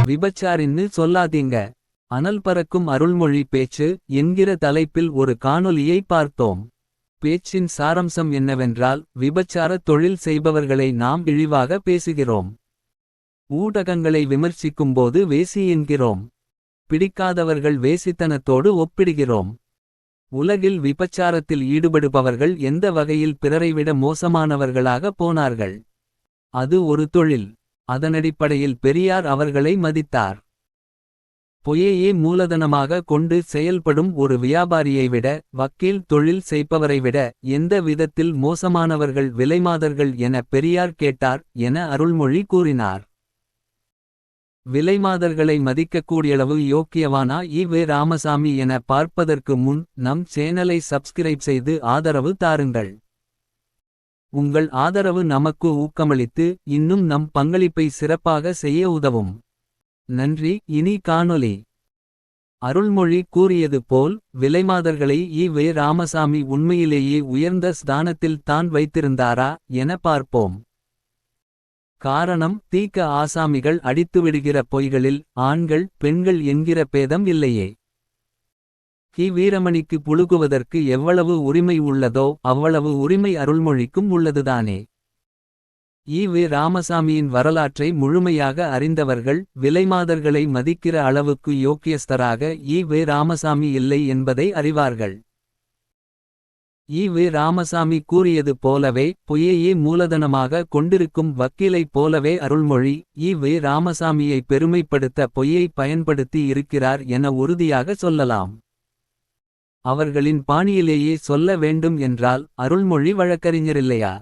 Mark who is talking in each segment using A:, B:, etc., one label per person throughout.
A: விபச்சாரின்னு சொல்லாதீங்க. அனல் பறக்கும் அருள்மொழி பேச்சு என்கிற தலைப்பில் ஒரு காணொளியை பார்த்தோம். பேச்சின் சாரம்சம் என்னவென்றால், விபச்சார தொழில் செய்பவர்களை நாம் இழிவாக பேசுகிறோம். ஊடகங்களை விமர்சிக்கும்போது வேசி என்கிறோம். பிடிக்காதவர்கள் வேசித்தனத்தோடு ஒப்பிடுகிறோம். உலகில் விபச்சாரத்தில் ஈடுபடுபவர்கள் எந்த வகையில் பிறரைவிட மோசமானவர்களாக போனார்கள். அது ஒரு தொழில். அதனடிப்படையில் பெரியார் அவர்களை மதித்தார். பொய்யையே மூலதனமாக கொண்டு செயல்படும் ஒரு வியாபாரியை விட, வக்கீல் தொழில் செய்பவரை விட எந்த விதத்தில் மோசமானவர்கள் விலைமாதர்கள் என பெரியார் கேட்டார் என அருள்மொழி கூறினார். விலைமாதர்களை மதிக்கக்கூடியளவு யோக்கியவானா ஈ.வே. ராமசாமி என பார்ப்பதற்கு முன் நம் சேனலை சப்ஸ்கிரைப் செய்து ஆதரவு தாருங்கள். உங்கள் ஆதரவு நமக்கு ஊக்கமளித்து இன்னும் நம் பங்களிப்பை சிறப்பாக செய்ய உதவும். நன்றி. இனி காணொளி. அருள்மொழி கூறியது போல் விலைமாதர்களை ஈ.வே. ராமசாமி உண்மையிலேயே உயர்ந்த ஸ்தானத்தில் தான் வைத்திருந்தாரா என பார்ப்போம். காரணம், தீக்க ஆசாமிகள் அடித்துவிடுகிற பொய்களில் ஆண்கள் பெண்கள் என்கிற பேதம் இல்லையே. கி. வீரமணிக்கு புழுகுவதற்கு எவ்வளவு உரிமை உள்ளதோ அவ்வளவு உரிமை அருள்மொழிக்கும் உள்ளதுதானே. ஈ.வே. ராமசாமியின் வரலாற்றை முழுமையாக அறிந்தவர்கள் விலைமாதர்களை மதிக்கிற அளவுக்கு யோக்கியஸ்தராக ஈ.வே. ராமசாமி இல்லை என்பதை அறிவார்கள். ஈ.வே. ராமசாமி கூறியது போலவே பொய்யையே மூலதனமாக கொண்டிருக்கும் வக்கீலைப் போலவே அருள்மொழி ஈ.வே. ராமசாமியை பெருமைப்படுத்த பொய்யை பயன்படுத்தி இருக்கிறார் என உறுதியாக சொல்லலாம். அவர்களின் பாணியிலேயே சொல்ல வேண்டும் என்றால் அருள்மொழி வழக்கறிஞரில்லையா?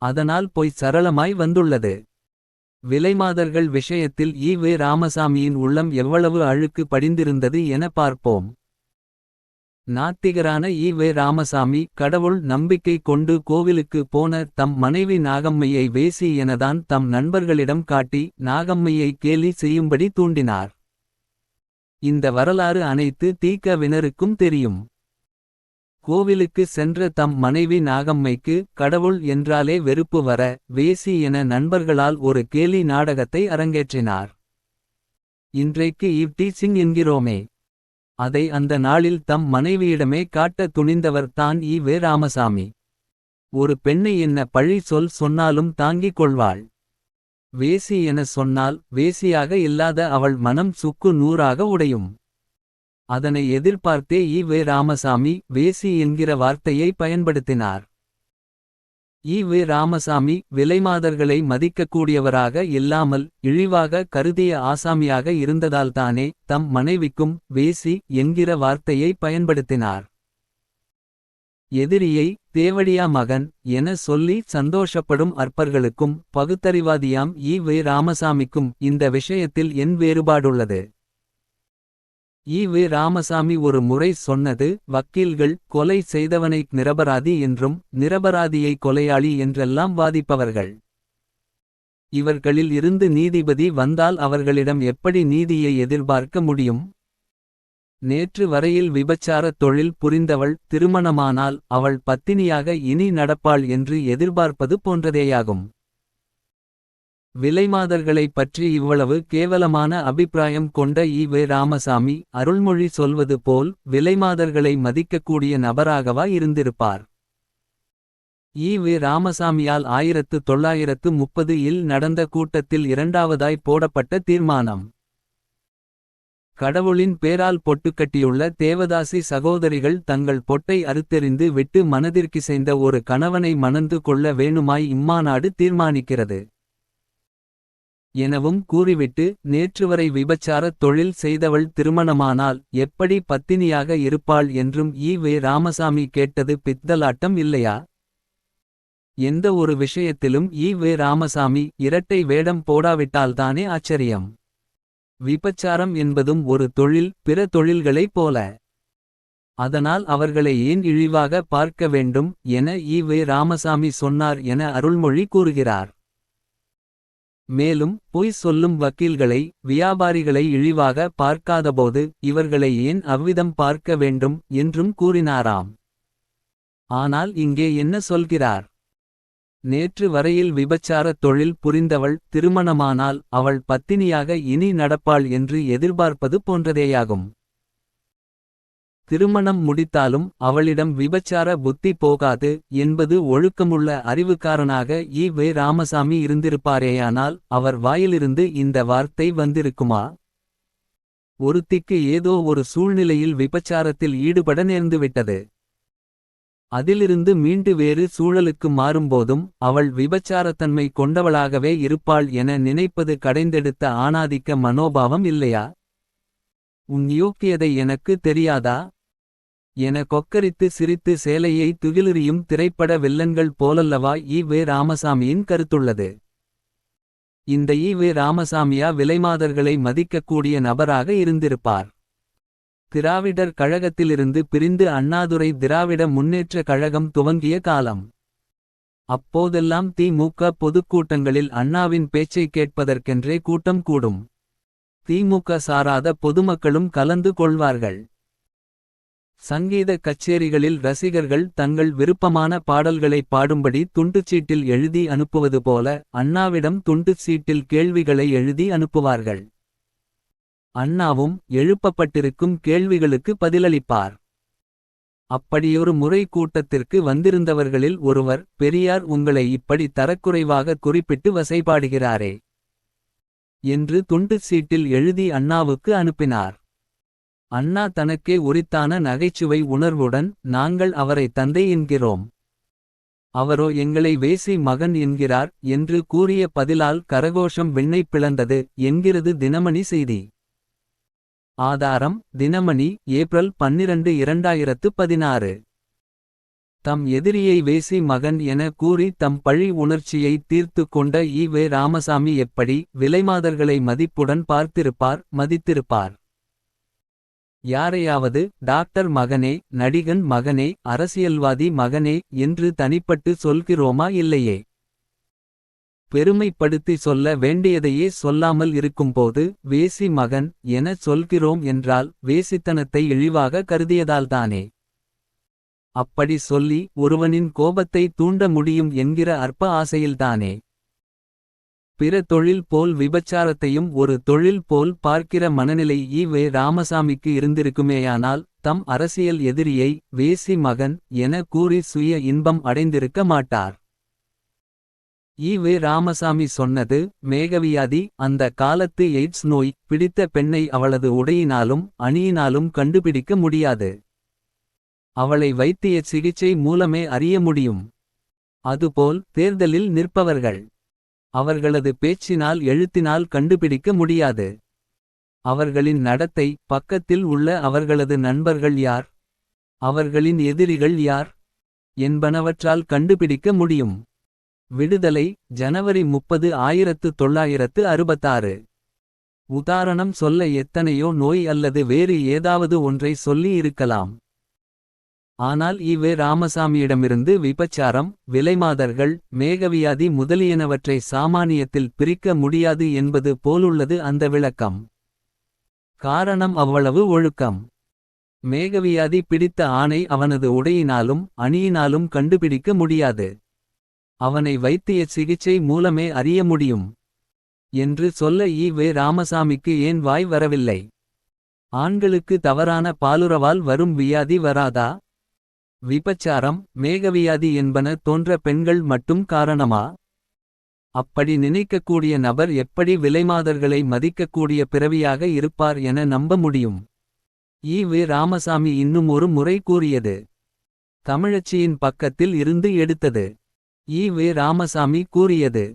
A: அதனால் பொய் சரளமாய் வந்துள்ளது. விலைமாதர்கள் விஷயத்தில் ஈ.வே. ராமசாமியின் உள்ளம் எவ்வளவு அழுக்கு படிந்திருந்தது என பார்ப்போம். நாத்திகரான ஈ.வே. ராமசாமி கடவுள் நம்பிக்கை கொண்டு கோவிலுக்கு போன தம் மனைவி நாகம்மையை வேசி எனதான் தம் நண்பர்களிடம் காட்டி நாகம்மையை கேலி செய்யும்படி தூண்டினார். இந்த வரலாறு அனைத்து தீக்க.வினருக்கும் தெரியும். கோவிலுக்கு சென்ற தம் மனைவி நாகம்மைக்கு கடவுள் என்றாலே வெறுப்பு வர வேசி என நண்பர்களால் ஒரு கேலி நாடகத்தை அரங்கேற்றினார். இன்றைக்கு ஈவ் டீசிங் என்கிறோமே, அதை அந்த நாளில் தம் மனைவியிடமே காட்ட துணிந்தவர் தான் ஈ.வே. ராமசாமி. ஒரு பெண்ணை என்ன பழி சொன்னாலும் தாங்கிக் கொள்வாள். வேசி என சொன்னால் வேசியாக இல்லாத அவள் மனம் சுக்கு நூறாக உடையும். அதனை எதிர்பார்த்தே ஈ.வே. ராமசாமி வேசி என்கிற வார்த்தையை பயன்படுத்தினார். ஈ.வே. ராமசாமி விலைமாதர்களை மதிக்கக்கூடியவராக இல்லாமல் இழிவாக கருதிய ஆசாமியாக இருந்ததால்தானே தம் மனைவிக்கும் வேசி என்கிற வார்த்தையை பயன்படுத்தினார். எதிரியை தேவடியா மகன் என சொல்லி சந்தோஷப்படும் அற்பர்களுக்கும் பகுத்தறிவாதியாம் ஈ.வே. ராமசாமிக்கும் இந்த விஷயத்தில் என் வேறுபாடுள்ளது? ஈ.வே. ராமசாமி ஒரு முறை சொன்னது, வக்கீல்கள் கொலை செய்தவனை நிரபராதி என்றும் நிரபராதியை கொலையாளி என்றெல்லாம் வாதிப்பவர்கள். இவர்களில் இருந்து நீதிபதி வந்தால் அவர்களிடம் எப்படி நீதியை எதிர்பார்க்க முடியும்? நேற்று வரையில் விபச்சாரத் தொழில் புரிந்தவள் திருமணமானால் அவள் பத்தினியாக இனி நடப்பாள் என்று எதிர்பார்ப்பது போன்றதேயாகும். விலைமாதர்களைப் பற்றி இவ்வளவு கேவலமான அபிப்பிராயம் கொண்ட ஈ.வே. ராமசாமி அருள்மொழி சொல்வது போல் விலைமாதர்களை மதிக்கக்கூடிய நபராகவா இருந்திருப்பார்? ஈ.வே. ராமசாமியால் 1930 நடந்த கூட்டத்தில் இரண்டாவதாய் போடப்பட்ட தீர்மானம். கடவுளின் பேரால் பொட்டுக்கட்டியுள்ள தேவதாசி சகோதரிகள் தங்கள் பொட்டை அறுத்தெறிந்து விட்டு மனதிற்கிசைந்த ஒரு கணவனை மணந்து கொள்ள வேணுமாய் இம்மாநாடு தீர்மானிக்கிறது எனவும் கூறிவிட்டு, நேற்றுவரை விபச்சாரத் தொழில் செய்தவள் திருமணமானால் எப்படி பத்தினியாக இருப்பாள் என்றும் ஈ.வே. ராமசாமி கேட்டது பித்தலாட்டம் இல்லையா? எந்த ஒரு விஷயத்திலும் ஈ.வே. ராமசாமி இரட்டை வேடம் போடாவிட்டால்தானே ஆச்சரியம். விபச்சாரம் என்பதும் ஒரு தொழில், பிற தொழில்களைப் போல. அதனால் அவர்களை ஏன் இழிவாக பார்க்க வேண்டும் என ஈ.வே. ராமசாமி சொன்னார் என அருள்மொழி கூறுகிறார். மேலும், பொய் சொல்லும் வக்கீல்களை வியாபாரிகளை இழிவாக பார்க்காதபோது இவர்களை ஏன் அவ்விதம் பார்க்க வேண்டும் என்றும் கூறினாராம். ஆனால் இங்கே என்ன சொல்கிறார்? நேற்று வரையில் விபச்சாரத் தொழில் புரிந்தவள் திருமணமானால் அவள் பத்தினியாக இனி நடப்பாள் என்று எதிர்பார்ப்பது போன்றதேயாகும். திருமணம் முடித்தாலும் அவளிடம் விபச்சார புத்தி போகாது என்பது ஒழுக்கமுள்ள அறிவுக்காரனாக ஈ. ராமசாமி இருந்திருப்பாரேயானால் அவர் வாயிலிருந்து இந்த வார்த்தை வந்திருக்குமா? ஒருத்திக்கு ஏதோ ஒரு சூழ்நிலையில் விபச்சாரத்தில் ஈடுபட நேர்ந்துவிட்டது. அதிலிருந்து மீண்டு வேறு சூழலுக்கு மாறும்போதும் அவள் விபச்சாரத்தன்மை கொண்டவளாகவே இருப்பாள் என நினைப்பது கடைந்தெடுத்த ஆணாதிக்க மனோபாவம் இல்லையா? உன் யோக்கியதை எனக்கு தெரியாதா? என கொக்கரித்து சிரித்து சேலையை துகிலுரியும் திரைப்பட வில்லன்கள் போலல்லவா ஈ. ராமசாமியின் கருத்துள்ளது. இந்த ஈ. ராமசாமியா விலைமாதர்களை மதிக்கக்கூடிய நபராக இருந்திருப்பார்? திராவிடர் கழகத்திலிருந்து பிரிந்து அண்ணாதுரை திராவிட முன்னேற்ற கழகம் துவங்கிய காலம். அப்போதெல்லாம் தி.மு.க. பொதுக்கூட்டங்களில் அண்ணாவின் பேச்சை கேட்பதற்கென்றே கூட்டம் கூடும். தி.மு.க. சாராத பொதுமக்களும் கலந்து கொள்வார்கள். சங்கீத கச்சேரிகளில் ரசிகர்கள் தங்கள் விருப்பமான பாடல்களை பாடும்படி துண்டுச்சீட்டில் எழுதி அனுப்புவது போல அண்ணாவிடம் துண்டுச்சீட்டில் கேள்விகளை எழுதி அனுப்புவார்கள். அண்ணாவும் எழுப்பப்பட்டிருக்கும் கேள்விகளுக்கு பதிலளிப்பார். அப்படியொரு முறை கூட்டத்திற்கு வந்திருந்தவர்களில் ஒருவர், பெரியார் உங்களை இப்படி தரக்குறைவாக குறிப்பிட்டு வசைபாடுகிறாரே என்று துண்டுச்சீட்டில் எழுதி அண்ணாவுக்கு அனுப்பினார். அண்ணா தனக்கே உரித்தான நகைச்சுவை உணர்வுடன், நாங்கள் அவரை தந்தை என்கிறோம், அவரோ எங்களை வேசி மகன் என்கிறார் என்று கூறிய பதிலால் கரகோஷம் விண்ணைப் பிளந்தது என்கிறது தினமணி செய்தி. ஆதாரம்: தினமணி, ஏப்ரல் 12, 2016. தம் எதிரியை வேசி மகன் என கூறி தம் பழி உணர்ச்சியை தீர்த்து கொண்ட ஈ. ராமசாமி எப்படி விலைமாதர்களை மதிப்புடன் பார்த்திருப்பார், மதித்திருப்பார்? யாரையாவது டாக்டர் மகனே, நடிகன் மகனே, அரசியல்வாதி மகனே என்று தனிப்பட்டு சொல்கிறோமா? இல்லையே. பெருமைப்படுத்தி சொல்ல வேண்டியதையே சொல்லாமல் இருக்கும்போது வேசி மகன் என சொல்கிறோம் என்றால் வேசித்தனத்தை இழிவாக கருதியதால்தானே. அப்படி சொல்லி ஒருவனின் கோபத்தை தூண்ட முடியும் என்கிற அற்ப ஆசையில்தானே. பிற தொழில் போல் விபச்சாரத்தையும் ஒரு தொழில் போல் பார்க்கிற மனநிலை ஈ. ராமசாமிக்கு இருந்திருக்குமேயானால் தம் அரசியல் எதிரியை வேசி மகன் என கூறி சுய இன்பம் அடைந்திருக்க மாட்டார். ஈ. ராமசாமி சொன்னது மேகவியாதி. அந்த காலத்து எய்ட்ஸ் நோய் பிடித்த பெண்ணை அவளது உடையினாலும் அணியினாலும் கண்டுபிடிக்க முடியாது. அவளை வைத்திய சிகிச்சை மூலமே அறிய முடியும். அதுபோல் தேர்தலில் நிற்பவர்கள் அவர்களது பேச்சினால் எழுத்தினால் கண்டுபிடிக்க முடியாது. அவர்களின் நடத்தை, பக்கத்தில் உள்ள அவர்களது நண்பர்கள் யார், அவர்களின் எதிரிகள் யார் என்பனவற்றால் கண்டுபிடிக்க முடியும். விடுதலை, ஜனவரி 30, 1966. உதாரணம் சொல்ல எத்தனையோ நோய் அல்லது வேறு ஏதாவது ஒன்றை சொல்லி இருக்கலாம். ஆனால் ஈ. ராமசாமியிடமிருந்து விபச்சாரம், விலைமாதர்கள், மேகவியாதி முதலியனவற்றை சாமானியத்தில் பிரிக்க முடியாது என்பது போலுள்ளது அந்த விளக்கம். காரணம் அவ்வளவு ஒழுக்கம். மேகவியாதி பிடித்த ஆணை அவனது உடையினாலும் அணியினாலும் கண்டுபிடிக்க முடியாது. அவனை வைத்திய சிகிச்சை மூலமே அறிய முடியும் என்று சொல்ல ஈ. ராமசாமிக்கு ஏன் வாய் வரவில்லை? ஆண்களுக்கு தவறான பாலுறவால் வரும் வியாதி வராதா? விபச்சாரம், மேகவியாதி என்பன தோன்ற பெண்கள் மட்டும் காரணமா? அப்படி நினைக்கக்கூடிய நபர் எப்படி விலைமாதர்களை மதிக்கக்கூடிய பிறவியாக இருப்பார் என நம்ப முடியும்? ஈ. ராமசாமி இன்னும் ஒரு முறை கூறியது தமிழச்சியின் பக்கத்தில் இருந்து எடுத்தது. ஈ. ராமசாமி கூறியது,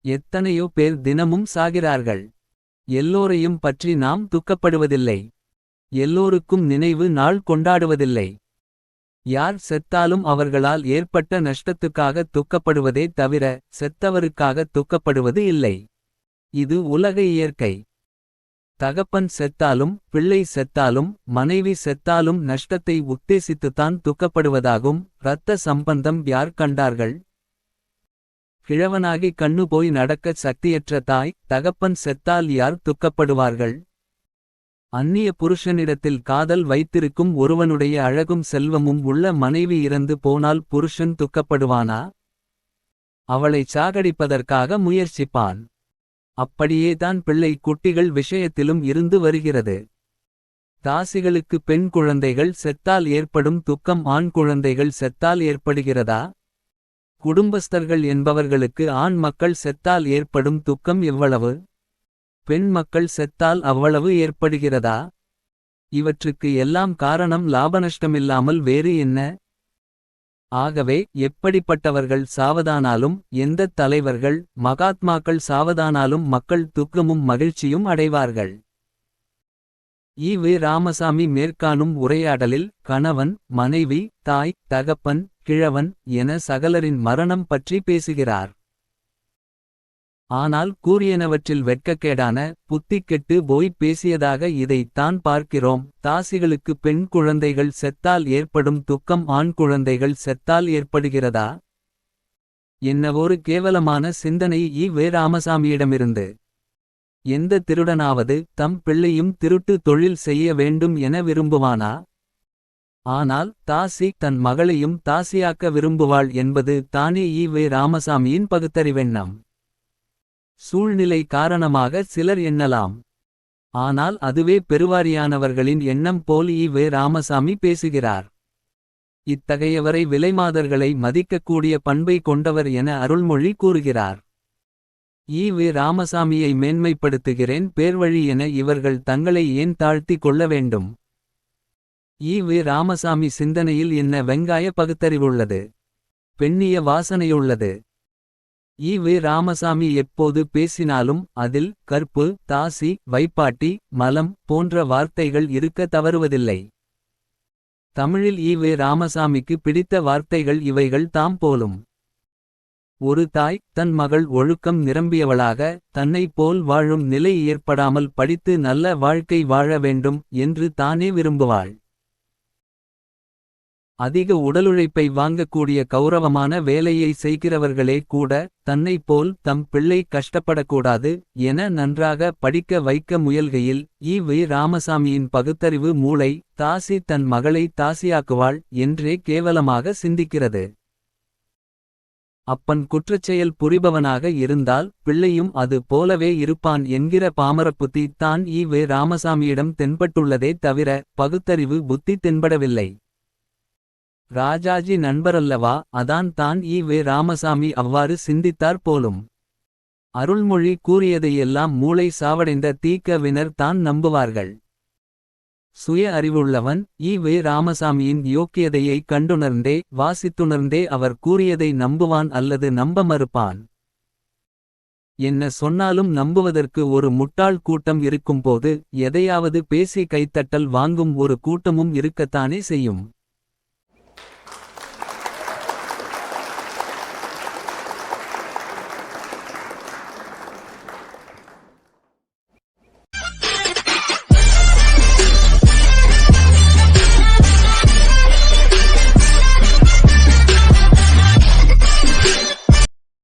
A: எத்தனையோ பேர் தினமும் சாகிறார்கள். எல்லோரையும் பற்றி நாம் துக்கப்படுவதில்லை. எல்லோருக்கும் நினைவு நாள் கொண்டாடுவதில்லை. யார் செத்தாலும் அவர்களால் ஏற்பட்ட நஷ்டத்துக்காக துக்கப்படுவதே தவிர செத்தவருக்காக துக்கப்படுவது இல்லை. இது உலக இயற்கை. தகப்பன் செத்தாலும் பிள்ளை செத்தாலும் மனைவி செத்தாலும் நஷ்டத்தை உத்தேசித்துத்தான் துக்கப்படுவதாகும். இரத்த சம்பந்தம் யார் கண்டார்கள்? கிழவனாகி கண்ணு போய் நடக்கச் சக்தியற்ற தாய் தகப்பன் செத்தால் யார் துக்கப்படுவார்கள்? அந்நிய புருஷனிடத்தில் காதல் வைத்திருக்கும் ஒருவனுடைய அழகும் செல்வமும் உள்ள மனைவி இறந்து போனால் புருஷன் துக்கப்படுவானா? அவளைச் சாகடிப்பதற்காக முயற்சிப்பான். அப்படியே தான் பிள்ளை குட்டிகள் விஷயத்திலும் இருந்து வருகிறது. தாசிகளுக்கு பெண் குழந்தைகள் செத்தால் ஏற்படும் துக்கம் ஆண் குழந்தைகள் செத்தால் ஏற்படுகிறதா? குடும்பஸ்தர்கள் என்பவர்களுக்கு ஆண் மக்கள் செத்தால் ஏற்படும் துக்கம் எவ்வளவு? பெண் மக்கள் செத்தால் அவ்வளவு ஏற்படுகிறதா? இவற்றுக்கு எல்லாம் காரணம் லாபநஷ்டமில்லாமல் வேறு என்ன? ஆகவே எப்படிப்பட்டவர்கள் சாவதானாலும் எந்தத் தலைவர்கள் மகாத்மாக்கள் சாவதானாலும் மக்கள் துக்கமும் மகிழ்ச்சியும் அடைவார்கள். ஈ. ராமசாமி மேற்காணும் உரையாடலில் கணவன் மனைவி தாய் தகப்பன் கிழவன் என சகலரின் மரணம் பற்றி பேசுகிறார். ஆனால் கூறியனவற்றில் வெட்கக்கேடான புத்திக்கெட்டு போய்ப் பேசியதாக இதைத் தான் பார்க்கிறோம். தாசிகளுக்கு பெண் குழந்தைகள் செத்தால் ஏற்படும் துக்கம் ஆண் குழந்தைகள் செத்தால் ஏற்படுகிறதா? என்னவொரு கேவலமான சிந்தனை ஈ. ராமசாமியிடமிருந்து. எந்த திருடனாவது தம் பிள்ளையும் திருட்டு தொழில் செய்ய வேண்டும் என விரும்புவானா? ஆனால் தாசி தன் மகளையும் தாசியாக்க விரும்புவாள் என்பது தானே ஈ. ராமசாமியின் பகுத்தறிவெண்ணம். சூழ்நிலை காரணமாக சிலர் எண்ணலாம். ஆனால் அதுவே பெருவாரியானவர்களின் எண்ணம் போல் ஈ. ராமசாமி பேசுகிறார். இத்தகையவரை விலைமாதர்களை மதிக்கக்கூடிய பண்பை கொண்டவர் என அருள்மொழி கூறுகிறார். ஈ. ராமசாமியை மேன்மைப்படுத்துகிறேன் பேர்வழி என இவர்கள் தங்களை ஏன் தாழ்த்திக் கொள்ள வேண்டும்? ஈ. ராமசாமி சிந்தனையில் என்ன வெங்காய பகுத்தறிவுள்ளது? பெண்ணிய வாசனையுள்ளது. ஈ. ராமசாமி எப்போது பேசினாலும் அதில் கற்பு தாசி வைப்பாட்டி மலம் போன்ற வார்த்தைகள் இருக்க தவறுவதில்லை. தமிழில் ஈ. ராமசாமிக்கு பிடித்த வார்த்தைகள் இவைகள் தாம் போலும். ஒரு தாய் தன் மகள் ஒழுக்கம் நிரம்பியவளாக தன்னைப் போல் வாழும் நிலை ஏற்படாமல் படித்து நல்ல வாழ்க்கை வாழ வேண்டும் என்று தானே விரும்புவாள். அதிக உடலுழைப்பை வாங்கக்கூடிய கௌரவமான வேலையை செய்கிறவர்களே கூட தன்னைப் போல் தம் பிள்ளை கஷ்டப்படக்கூடாது என நன்றாக படிக்க வைக்க முயல்கையில் ஈ. ராமசாமியின் பகுத்தறிவு மூளை தாசி தன் மகளை தாசியாக்குவாள் என்றே கேவலமாக சிந்திக்கிறது. அப்பன் குற்றச்செயல் புரிபவனாக இருந்தால் பிள்ளையும் அது போலவே இருப்பான் என்கிற பாமரப்புத்தி தான் ஈ. ராமசாமியிடம் தென்பட்டுள்ளதே தவிர பகுத்தறிவு புத்தி தென்படவில்லை. ராஜாஜி நண்பரல்லவா அதான் தான் ஈ. ராமசாமி அவ்வாறு சிந்தித்தார் போலும். அருள்மொழி கூறியதையெல்லாம் மூளை சாவடைந்த தீக்கவினர் தான் நம்புவார்கள். சுய அறிவுள்ளவன் ஈ. ராமசாமியின் யோக்கியதையை கண்டுணர்ந்தே வாசித்துணர்ந்தே அவர் கூறியதை நம்புவான் அல்லது நம்ப மறுப்பான். என்ன சொன்னாலும் நம்புவதற்கு ஒரு முட்டாள் கூட்டம் இருக்கும்போது எதையாவது பேசி கைத்தட்டல் வாங்கும் ஒரு கூட்டமும் இருக்கத்தானே செய்யும்.